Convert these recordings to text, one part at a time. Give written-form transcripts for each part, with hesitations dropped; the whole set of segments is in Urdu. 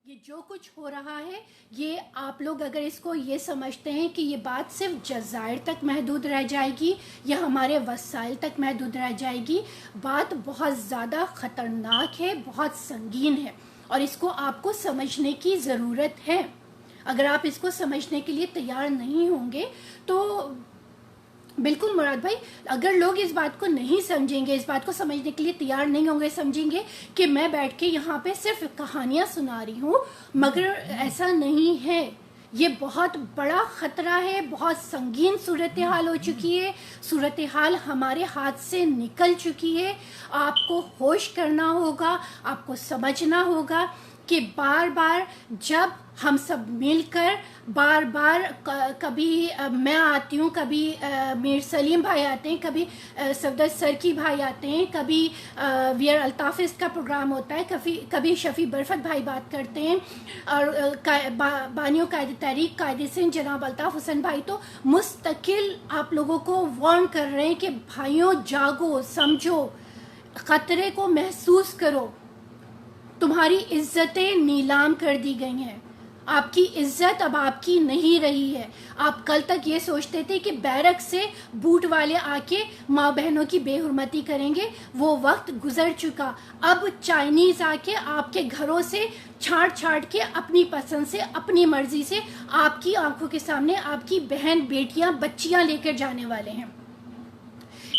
یہ جو کچھ ہو رہا ہے یہ آپ لوگ اگر اس کو یہ سمجھتے ہیں کہ یہ بات صرف جزائر تک محدود رہ جائے گی یا ہمارے وسائل تک محدود رہ جائے گی، بات بہت زیادہ خطرناک ہے، بہت سنگین ہے، اور اس کو آپ کو سمجھنے کی ضرورت ہے۔ اگر آپ اس کو سمجھنے کے لیے تیار نہیں ہوں گے تو بالکل مراد بھائی، اگر لوگ اس بات کو نہیں سمجھیں گے، اس بات کو سمجھنے کے لیے تیار نہیں ہوں گے، سمجھیں گے کہ میں بیٹھ کے یہاں پہ صرف کہانیاں سنا رہی ہوں، مگر ایسا نہیں ہے۔ یہ بہت بڑا خطرہ ہے، بہت سنگین صورتحال ہو چکی ہے، صورتحال ہمارے ہاتھ سے نکل چکی ہے۔ آپ کو ہوش کرنا ہوگا، آپ کو سمجھنا ہوگا کہ بار بار جب ہم سب مل کر بار بار کبھی میں آتی ہوں، کبھی میر سلیم بھائی آتے ہیں، کبھی صفدر سرکی بھائی آتے ہیں، کبھی ویئر الطافظ کا پروگرام ہوتا ہے، کبھی شفیع برفت بھائی بات کرتے ہیں، اور بانیوں قائد تحریک قائد سندھ جناب الطاف حسین بھائی تو مستقل آپ لوگوں کو وارن کر رہے ہیں کہ بھائیوں جاگو، سمجھو، خطرے کو محسوس کرو، تمہاری عزتیں نیلام کر دی گئی ہیں، آپ کی عزت اب آپ کی نہیں رہی ہے۔ آپ کل تک یہ سوچتے تھے کہ بیرک سے بوٹ والے آ کے ماں بہنوں کی بے حرمتی کریں گے، وہ وقت گزر چکا۔ اب چائنیز آ کے آپ کے گھروں سے چھانٹ کے اپنی پسند سے، اپنی مرضی سے آپ کی آنکھوں کے سامنے آپ کی بہن، بیٹیاں، بچیاں لے کر جانے والے ہیں۔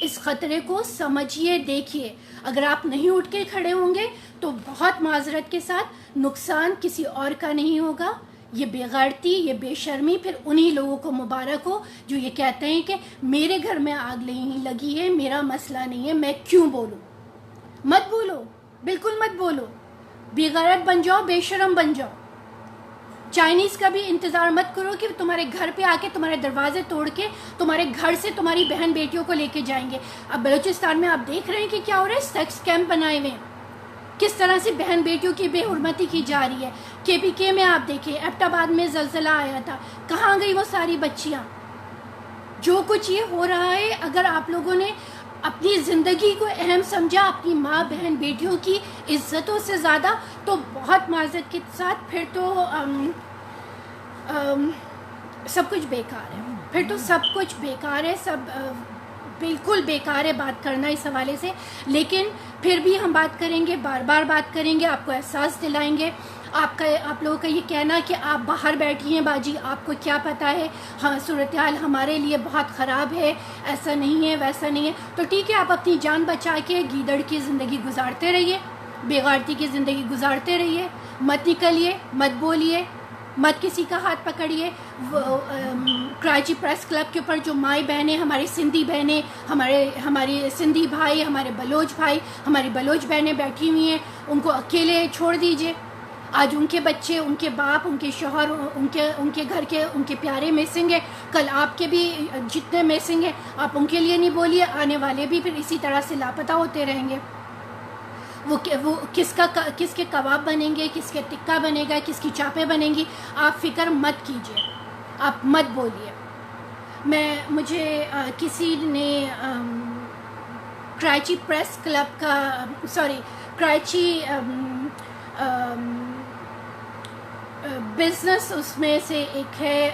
اس خطرے کو سمجھیے، دیکھیے۔ اگر آپ نہیں اٹھ کے کھڑے ہوں گے تو بہت معذرت کے ساتھ نقصان کسی اور کا نہیں ہوگا۔ یہ بے غیرتی، یہ بے شرمی پھر انہی لوگوں کو مبارک ہو جو یہ کہتے ہیں کہ میرے گھر میں آگ نہیں لگی ہے، میرا مسئلہ نہیں ہے، میں کیوں بولوں۔ مت بولو، بالکل مت بولو، بے غیرت بن جاؤ، بے شرم بن جاؤ۔ چائنیز کا بھی انتظار مت کرو کہ تمہارے گھر پہ آ کے تمہارے دروازے توڑ کے تمہارے گھر سے تمہاری بہن بیٹیوں کو لے کے جائیں گے۔ اب بلوچستان میں آپ دیکھ رہے ہیں کہ کیا ہو رہا ہے، سیکس کیمپ بنائے ہوئے ہیں، کس طرح سے بہن بیٹیوں کی بے حرمتی کی جا رہی ہے۔ KPK میں آپ دیکھیں، ایبٹ آباد میں زلزلہ آیا تھا، کہاں گئی وہ ساری بچیاں؟ جو کچھ یہ ہو رہا ہے، اگر آپ لوگوں نے اپنی زندگی کو اہم سمجھا، اپنی ماں بہن بیٹیوں کی عزتوں سے زیادہ، تو بہت معذرت کے ساتھ پھر تو سب کچھ بیکار ہے، پھر تو سب کچھ بیکار ہے، سب بالکل بیکار ہے بات کرنا اس حوالے سے۔ لیکن پھر بھی ہم بات کریں گے، بار بار بات کریں گے، آپ کو احساس دلائیں گے۔ آپ لوگوں کا یہ کہنا کہ آپ باہر بیٹھی ہیں باجی، آپ کو کیا پتہ ہے، ہاں صورتحال ہمارے لیے بہت خراب ہے، ایسا نہیں ہے، ویسا نہیں ہے، تو ٹھیک ہے، آپ اپنی جان بچا کے گیدڑ کی زندگی گزارتے رہیے، بے غیرتی کی زندگی گزارتے رہیے، مت نکلیے، مت بولیے، مت کسی کا ہاتھ پکڑیے۔ کراچی پریس کلب کے اوپر جو مائیں بہنیں، ہماری سندھی بہنیں، ہمارے سندھی بھائی، ہمارے بلوچ بھائی، ہماری بلوچ بہنیں بیٹھی ہوئی ہیں، ان کو اکیلے چھوڑ دیجئے۔ آج ان کے بچے، ان کے باپ، ان کے شوہر، ان کے گھر کے ان کے پیارے مسنگ ہیں، کل آپ کے بھی جتنے مسنگ ہیں، آپ ان کے لیے نہیں بولیے، آنے والے بھی پھر اسی طرح سے لاپتہ ہوتے رہیں گے۔ وہ کس کے کباب بنیں گے، کس کے ٹکا بنے گا، کس کی چاپیں بنیں گی، آپ فکر مت کیجیے، آپ مت بولیے۔ مجھے کسی نے کراچی پریس کلب کا، کراچی بزنس اس میں سے ایک ہے،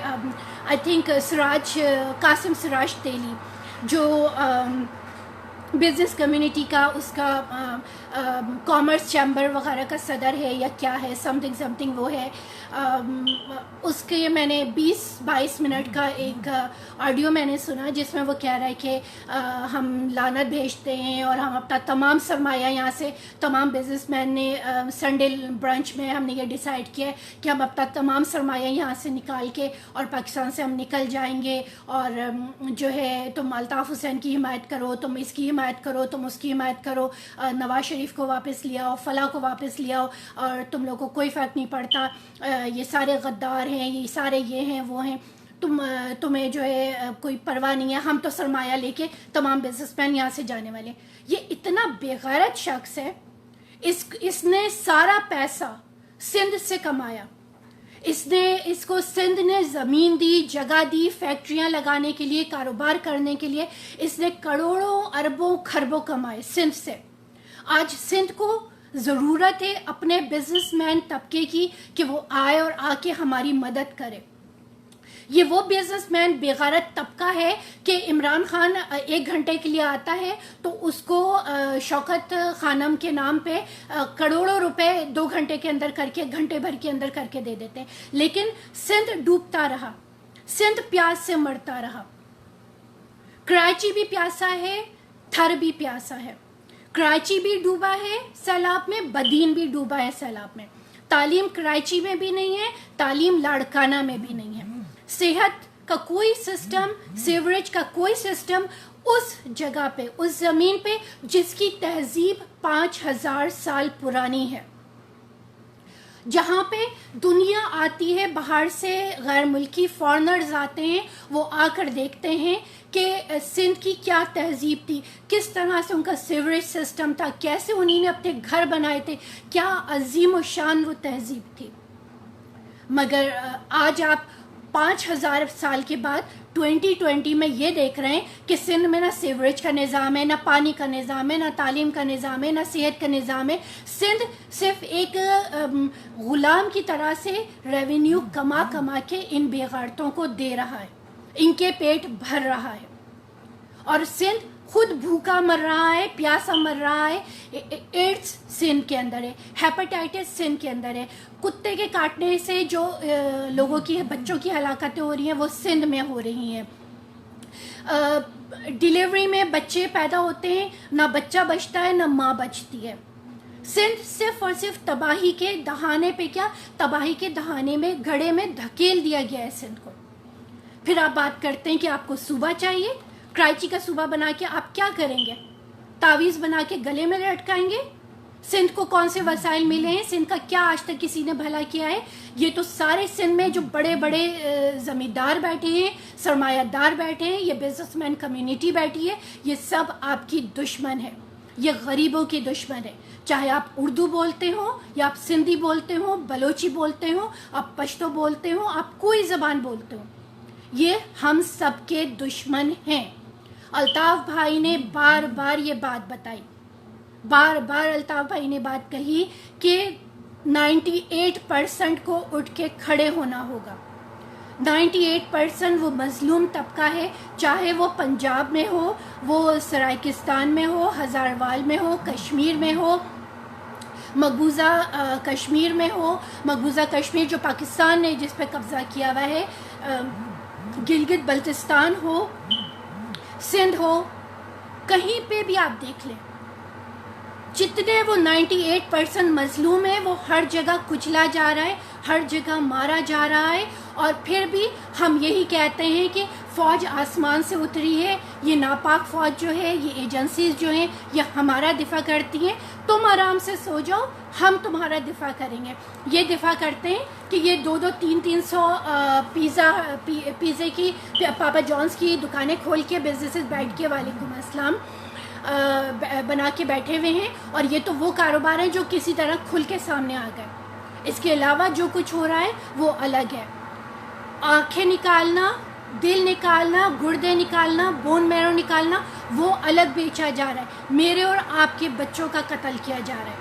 آئی تھنک قاسم سراج تیلی، جو بزنس کمیونٹی کا، اس کا کامرس چیمبر وغیرہ کا صدر ہے یا کیا ہے، سم تھنگ وہ ہے۔ اس کے میں نے 20-22 منٹ کا ایک آڈیو میں نے سنا، جس میں وہ کہہ رہا ہے کہ ہم لعنت بھیجتے ہیں اور ہم اپنا تمام سرمایہ یہاں سے، تمام بزنس مین نے سنڈے برنچ میں ہم نے یہ ڈیسائیڈ کیا ہے کہ ہم اپنا تمام سرمایہ یہاں سے نکال کے اور پاکستان سے ہم نکل جائیں گے، اور جو ہے تم الطاف حسین کی حمایت کرو، تم اس کی حمایت کرو، تم اس کی حمایت کرو، نواز شریف کو واپس لے آؤ، فلاں کو واپس لے آؤ، اور تم لوگوں کو کوئی فرق نہیں پڑتا، یہ سارے غدار ہیں، یہ سارے یہ ہیں وہ ہیں، تمہیں جو ہے کوئی پرواہ نہیں ہے، ہم تو سرمایہ لے کے تمام بزنس مین یہاں سے جانے والے ہیں۔ یہ اتنا بے غیرت شخص ہے، اس نے سارا پیسہ سندھ سے کمایا، اس کو سندھ نے زمین دی، جگہ دی، فیکٹریاں لگانے کے لیے، کاروبار کرنے کے لیے، اس نے کروڑوں اربوں خربوں کمائے سندھ سے۔ آج سندھ کو ضرورت ہے اپنے بزنس مین طبقے کی کہ وہ آئے اور آ کے ہماری مدد کرے. یہ وہ بزنس مین بے غیرت طبقہ ہے کہ عمران خان 1 گھنٹے کے لیے آتا ہے تو اس کو شوکت خانم کے نام پہ کروڑوں روپے 2 گھنٹے کے اندر کر کے، گھنٹے بھر کے اندر کر کے دے دیتے ہیں. لیکن سندھ ڈوبتا رہا، سندھ پیاس سے مرتا رہا. کراچی بھی پیاسا ہے، تھر بھی پیاسا ہے. کراچی بھی ڈوبا ہے سیلاب میں، بدین بھی ڈوبا ہے سیلاب میں. تعلیم کراچی میں بھی نہیں ہے، تعلیم لاڑکانہ میں بھی نہیں ہے. صحت کا کوئی سسٹم، سیوریج کا کوئی سسٹم اس جگہ پہ، اس زمین پہ جس کی تہذیب 5000 سال پرانی ہے، جہاں پہ دنیا آتی ہے باہر سے، غیر ملکی فارنرز آتے ہیں، وہ آ کر دیکھتے ہیں کہ سندھ کی کیا تہذیب تھی، کس طرح سے ان کا سیوریج سسٹم تھا، کیسے انہوں نے اپنے گھر بنائے تھے، کیا عظیم و شان وہ تہذیب تھی. مگر آج آپ 5000 سال کے بعد 2020 میں یہ دیکھ رہے ہیں کہ سندھ میں نہ سیوریج کا نظام ہے، نہ پانی کا نظام ہے، نہ تعلیم کا نظام ہے، نہ صحت کا نظام ہے. سندھ صرف ایک غلام کی طرح سے ریونیو کما کما کے ان بے غیرتوں کو دے رہا ہے، ان کے پیٹ بھر رہا ہے، اور سندھ خود بھوکا مر رہا ہے، پیاسا مر رہا ہے. ایڈس سندھ کے اندر ہے، ہیپاٹائٹس سندھ کے اندر ہے. کتے کے کاٹنے سے جو لوگوں کی، بچوں کی ہلاکتیں ہو رہی ہیں وہ سندھ میں ہو رہی ہیں. ڈیلیوری میں بچے پیدا ہوتے ہیں، نہ بچہ بچتا ہے نہ ماں بچتی ہے. سندھ صرف اور صرف تباہی کے دہانے پہ، کیا تباہی کے دہانے میں، گھڑے میں دھکیل دیا گیا ہے سندھ کو. پھر آپ بات کرتے ہیں کہ آپ کو صوبہ چاہیے. کراچی کا صوبہ بنا کے آپ کیا کریں گے؟ تعویذ بنا کے گلے میں لٹکائیں گے؟ سندھ کو کون سے وسائل ملے ہیں؟ سندھ کا کیا آج تک کسی نے بھلا کیا ہے؟ یہ تو سارے سندھ میں جو بڑے بڑے زمیندار بیٹھے ہیں، سرمایہ دار بیٹھے ہیں، یہ بزنس مین کمیونٹی بیٹھی ہے، یہ سب آپ کی دشمن ہے، یہ غریبوں کی دشمن ہے. چاہے آپ اردو بولتے ہوں یا آپ سندھی بولتے ہوں، بلوچی بولتے ہوں، آپ پشتو بولتے ہوں، آپ کوئی زبان بولتے ہوں، یہ ہم سب کے دشمن ہیں. الطاف بھائی نے بار بار یہ بات بتائی، بار بار الطاف بھائی نے بات کہی کہ 98% کو اٹھ کے کھڑے ہونا ہوگا. 98% وہ مظلوم طبقہ ہے، چاہے وہ پنجاب میں ہو، وہ سرائکستان میں ہو، ہزاروال میں ہو، کشمیر میں ہو، مقبوضہ کشمیر میں ہو، مقبوضہ کشمیر جو پاکستان نے جس پہ قبضہ کیا ہوا ہے، گلگت بلتستان ہو، سندھ ہو، کہیں پہ بھی آپ دیکھ لیں، جتنے وہ 98% مظلوم ہیں وہ ہر جگہ کچلا جا رہا ہے، ہر جگہ مارا جا رہا ہے. اور پھر بھی ہم یہی کہتے ہیں کہ فوج آسمان سے اتری ہے، یہ ناپاک فوج جو ہے، یہ ایجنسیز جو ہیں یہ ہمارا دفاع کرتی ہیں. تم آرام سے سو جاؤ، ہم تمہارا دفاع کریں گے. یہ دفاع کرتے ہیں کہ یہ 200-300 پیزے کی، پاپا جونز کی دکانیں کھول کے بزنسز بیٹھ کے، وعلیکم السلام، بنا کے بیٹھے ہوئے ہیں. اور یہ تو وہ کاروبار ہیں جو کسی طرح کھل کے سامنے آ گئے. اس کے علاوہ جو کچھ ہو رہا ہے وہ الگ ہے. آنکھیں نکالنا، دل نکالنا، گردے نکالنا، بون میرو نکالنا، وہ الگ بیچا جا رہا ہے. میرے اور آپ کے بچوں کا قتل کیا جا رہا ہے،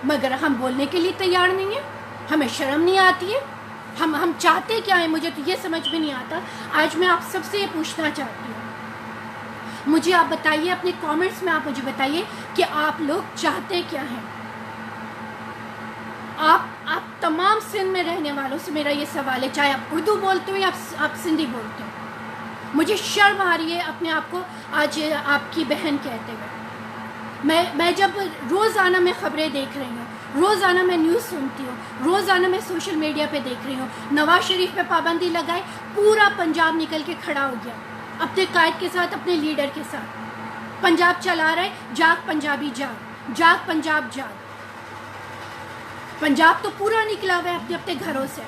مگر ہم بولنے کے لیے تیار نہیں ہیں. ہمیں شرم نہیں آتی ہے. ہم چاہتے کیا ہیں؟ مجھے تو یہ سمجھ میں نہیں آتا. آج میں آپ سب سے یہ پوچھنا چاہتی ہوں، مجھے آپ بتائیے، اپنے کامنٹس میں آپ مجھے بتائیے کہ آپ لوگ چاہتے کیا ہیں. آپ تمام سندھ میں رہنے والوں سے میرا یہ سوال ہے، چاہے آپ اردو بولتے ہو یا آپ سندھی بولتے ہو. مجھے شرم آ رہی ہے اپنے آپ کو آج آپ کی بہن کہتے ہوئے. میں جب روزانہ میں خبریں دیکھ رہی ہوں، روزانہ میں نیوز سنتی ہوں، روزانہ میں سوشل میڈیا پہ دیکھ رہی ہوں، نواز شریف پہ پابندی لگائے، پورا پنجاب نکل کے کھڑا ہو گیا اپنے قائد کے ساتھ، اپنے لیڈر کے ساتھ. پنجاب چلا رہا ہے، جاگ پنجابی جاگ، جاگ پنجاب جاگ. پنجاب تو پورا نکلا ہوا ہے اپنے اپنے گھروں سے.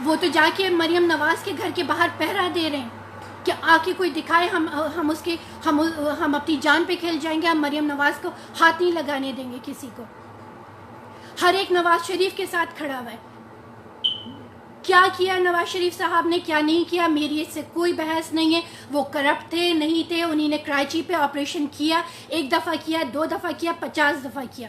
وہ تو جا کے مریم نواز کے گھر کے باہر پہرا دے رہے ہیں کہ آ کے کوئی دکھائے، ہم اپنی جان پہ کھیل جائیں گے، ہم مریم نواز کو ہاتھ نہیں لگانے دیں گے کسی کو. ہر ایک نواز شریف کے ساتھ کھڑا ہوا ہے. کیا کیا نواز شریف صاحب نے، کیا نہیں کیا، میری اس سے کوئی بحث نہیں ہے. وہ کرپٹ تھے نہیں تھے، انہوں نے کراچی پہ آپریشن کیا، 1 دفعہ کیا، 2 دفعہ کیا، 50 دفعہ کیا.